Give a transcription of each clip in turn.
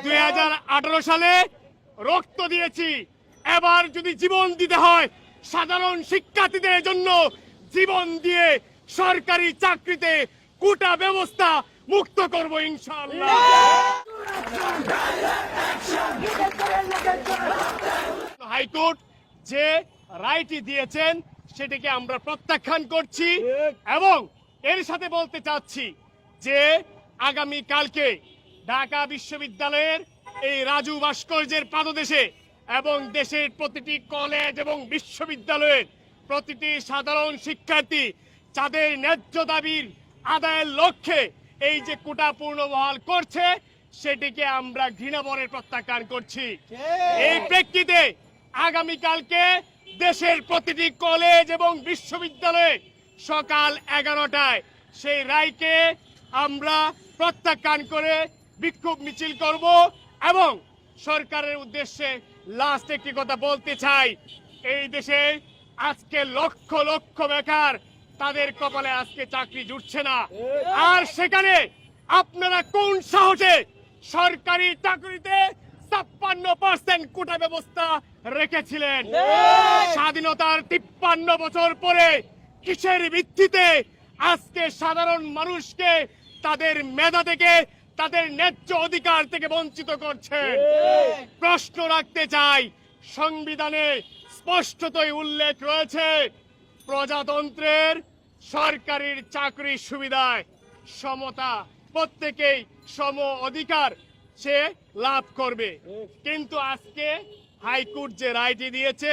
2018 সালে রক্ত দিয়েছি, এবার যদি জীবন দিতে হয় সাধারণ শিক্ষার্থীদের জন্য জীবন দিয়ে সরকারি চাকরিতে কোটা ব্যবস্থা মুক্ত করব ইনশাআল্লাহ। হাইকোর্ট যে রায়টি দিয়েছেন সেটিকে আমরা প্রত্যাখ্যান করছি এবং এর সাথে বলতে চাচ্ছি যে আগামী কালকে ঢাকা বিশ্ববিদ্যালয়ের এই রাজু ভাস্কর্যের পাদদেশে এবং দেশের প্রতিটি কলেজ এবং বিশ্ববিদ্যালয়ের প্রতিটি সাধারণ শিক্ষার্থী যাদের ন্যায্য দাবির আদায়ের লক্ষ্যে এই যে কোটা পূর্ণবহাল করছে সেটিকে আমরা ঘৃণাভরে প্রত্যাখ্যান করছি। এই প্রেক্ষিতে আগামীকালকে দেশের প্রতিটি কলেজ এবং বিশ্ববিদ্যালয়ে সকাল 11টায় সেই রায়কে আমরা প্রত্যাখ্যান করে বিক্ষোভ মিছিল করব এবং সরকারের উদ্দেশ্যে লাস্ট একটি কথা বলতে চাই, এই দেশে আজকে লক্ষ লক্ষ বেকার, তাদের কপালে আজকে চাকরি জুটছে না। আর সেখানে আপনারা কোন সাহসে সরকারি চাকরিতে 56% কোটা ব্যবস্থা রেখেছিলেন? স্বাধীনতার 53 বছর পরে কিসের ভিত্তিতে আজকে সাধারণ মানুষকে তাদের মেধা থেকে তাদের ন্যায্য অধিকার থেকে বঞ্চিত করছে? প্রশ্ন রাখতে চাই, সংবিধানে স্পষ্টতই উল্লেখ রয়েছে প্রজাতন্ত্রের সরকারির চাকরির সুবিধায় সমতা, প্রত্যেকেই সম অধিকার সে লাভ করবে। কিন্তু আজকে হাইকোর্ট যে রায়টি দিয়েছে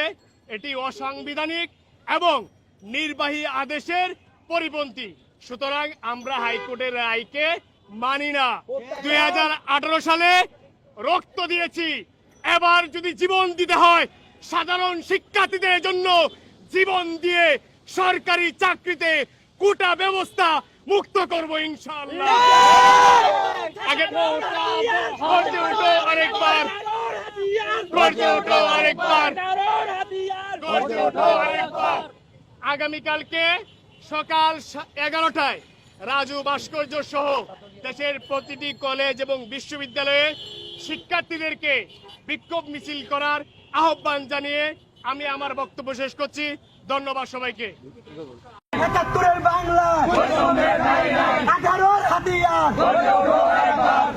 এটি অসাংবিধানিক এবং নির্বাহী আদেশের পরিপন্থী। সুতরাং আমরা হাইকোর্টের রায়কে মানি না। 2018 সালে রক্ত দিয়েছি, এবার যদি জীবন দিতে হয় সাধারণ শিক্ষার্থীদের জন্য জীবন দিয়ে সরকারি চাকরিতে কোটা ব্যবস্থা মুক্ত করব ইনশাআল্লাহ। আগামীকালকে সকাল 11টায় রাজু ভাস্কর্য সহ দেশের প্রতিটি কলেজ এবং বিশ্ববিদ্যালয়ে শিক্ষার্থীদেরকে বিক্ষোভ মিছিল করার আহ্বান জানিয়ে আমি আমার বক্তব্য শেষ করছি। ধন্যবাদ সবাইকে। ৭১-এর বাংলা 18-র হাতিয়ার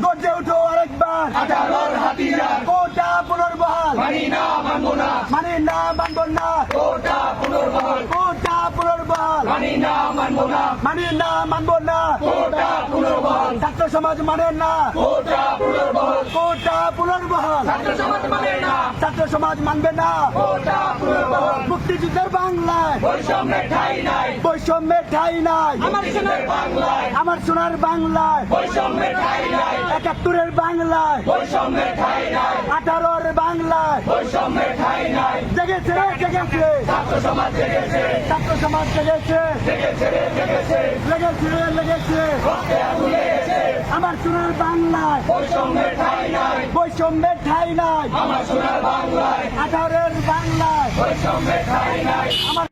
গর্জে ওঠো আরেকবার, 18-র হাতিয়ার কোটা পুনর্বহাল, মানি না মানবো না, মানি না মানবো না, কোটা পুনর্বহাল, কোটা পুনর্বহাল, মানি না মানবো না, মানি না মানবো না, কোটা পুনর্বহাল, ছাত্র সমাজ মানে না, কোটা পুনর্বহাল, কোটা পুনর্বহাল, ছাত্র সমাজ মানে না, ছাত্র সমাজ মানবে না, কোটা পুনর্বহাল, মুক্তিযুদ্ধের বাংলায় বৈষম্যের ঠাঁই নাই, বৈষম্যের ঠাঁই নাই, আমার সোনার বাংলায়, আমার সোনার বাংলায় বৈষম্যের ঠাঁই নাই, ৭১-এর বাংলায় বৈষম্যের ঠাঁই নাই, 18-র বাংলায় বৈষম্যের ঠাঁই নাই। জেগেছে জেগেছে ছাত্র সমাজ, জেগেছে ছাত্র সমাজ, জেগেছে জেগেছে জেগেছে লেগেছে লেগেছে রক্তে আগুন লেগেছে, আমার সোনার বাংলায় বৈষম্যের ঠাঁই নাই, বৈষম্যের ঠাঁই নাই, আমার সোনার বাংলায় 18-র বাংলায় বৈষম্যের ঠাঁই নাই, আমার